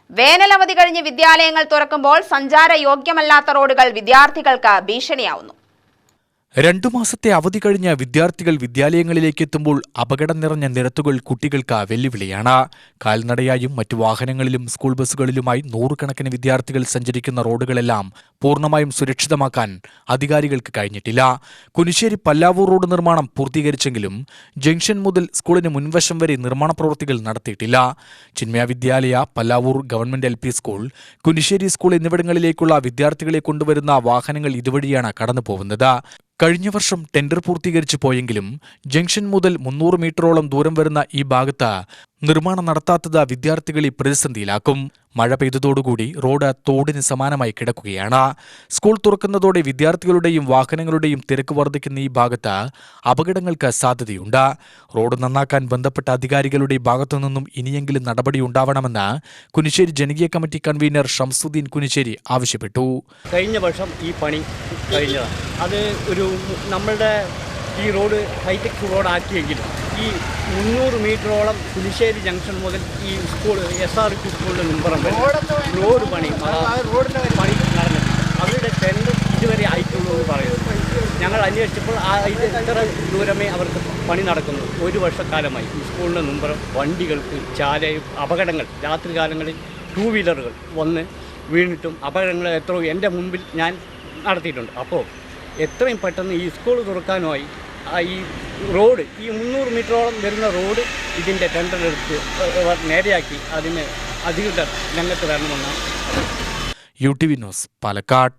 വേനലവധി കഴിഞ്ഞ് വിദ്യാലയങ്ങൾ തുറക്കുമ്പോൾ സഞ്ചാര യോഗ്യമല്ലാത്ത റോഡുകൾ വിദ്യാർത്ഥികൾക്ക് ഭീഷണിയാവുന്നു. 2 മാസത്തെ അവധി കഴിഞ്ഞ വിദ്യാർത്ഥികൾ വിദ്യാലയങ്ങളിലേക്ക് എത്തുമ്പോൾ അപകടം നിറഞ്ഞ നിരത്തുകൾ കുട്ടികൾക്ക് വെല്ലുവിളിയാണ്. കാൽനടയായും മറ്റു വാഹനങ്ങളിലും സ്കൂൾ ബസ്സുകളിലുമായി 100 കണക്കിന് വിദ്യാർത്ഥികൾ സഞ്ചരിക്കുന്ന റോഡുകളെല്ലാം പൂർണ്ണമായും സുരക്ഷിതമാക്കാൻ അധികാരികൾക്ക് കഴിഞ്ഞിട്ടില്ല. കുനിശ്ശേരി പല്ലാവൂർ റോഡ് നിർമ്മാണം പൂർത്തീകരിച്ചെങ്കിലും ജംഗ്ഷൻ മുതൽ സ്കൂളിന് മുൻവശം വരെ നിർമ്മാണ പ്രവൃത്തികൾ നടത്തിയിട്ടില്ല. Chinmaya Vidyalaya, Pallavur government LP school, Kunissery school എന്നിവിടങ്ങളിലേക്കുള്ള വിദ്യാർത്ഥികളെ കൊണ്ടുവരുന്ന വാഹനങ്ങൾ ഇതുവഴിയാണ് കടന്നുപോകുന്നത്. കഴിഞ്ഞ വർഷം ടെൻഡർ പൂർത്തീകരിച്ചു പോയെങ്കിലും ജംഗ്ഷൻ മുതൽ 300 മീറ്ററോളം ദൂരം വരുന്ന ഈ ഭാഗത്ത് നിർമ്മാണം നടത്താത്തത് വിദ്യാർത്ഥികളെ പ്രതിസന്ധിയിലാക്കും. മഴ പെയ്തതോടുകൂടി റോഡ് തോടിന് സമാനമായി കിടക്കുകയാണ്. സ്കൂൾ തുറക്കുന്നതോടെ വിദ്യാർത്ഥികളുടെയും വാഹനങ്ങളുടെയും തിരക്ക് വർദ്ധിക്കുന്ന ഈ ഭാഗത്ത് അപകടങ്ങൾക്ക് സാധ്യതയുണ്ട്. റോഡ് നന്നാക്കാൻ ബന്ധപ്പെട്ട അധികാരികളുടെ ഭാഗത്തുനിന്നും ഇനിയെങ്കിലും നടപടിയുണ്ടാവണമെന്ന് കുനിശ്ശേരി ജനകീയ കമ്മിറ്റി കൺവീനർ ഷംസുദ്ദീൻ കുനിശ്ശേരി ആവശ്യപ്പെട്ടു. കഴിഞ്ഞ വർഷം ഈ പണി കഴിഞ്ഞതാണ്. അത് നമ്മളുടെ ഈ റോഡ് ഹൈടെക് റോഡാക്കിയെങ്കിലും ഈ 300 മീറ്ററോളം കുനിശ്ശേരി ജംഗ്ഷൻ മുതൽ ഈ സ്കൂൾ SRP സ്കൂളിൻ്റെ മുമ്പറം റോഡ് പണി നടന്നിട്ടുണ്ട്. അവരുടെ ടെൻഡർ ഇതുവരെ ആയിട്ടുള്ളൂ എന്ന് പറയുന്നു. ഞങ്ങൾ അന്വേഷിച്ചപ്പോൾ ഇത്ര ദൂരമേ അവർക്ക് പണി നടക്കുന്നു. 1 വർഷക്കാലമായി ഈ സ്കൂളിൻ്റെ മുമ്പറം വണ്ടികൾക്ക് അപകടങ്ങൾ, രാത്രികാലങ്ങളിൽ 2 വീലറുകൾ വന്ന് വീണിട്ടും അപകടങ്ങൾ എത്രയോ എൻ്റെ മുമ്പിൽ ഞാൻ നടത്തിയിട്ടുണ്ട്. അപ്പോൾ എത്രയും പെട്ടെന്ന് ഈ സ്കൂൾ തുറക്കാനുമായി ഈ റോഡ്, ഈ 300 മീറ്ററോളം വരുന്ന റോഡ് ഇതിൻ്റെ ടെൻഡർ എടുത്ത് നേരെയാക്കി അതിന് അധികൃതർ രംഗത്ത് വരണമെന്നാണ്. UTV news, Palakkad.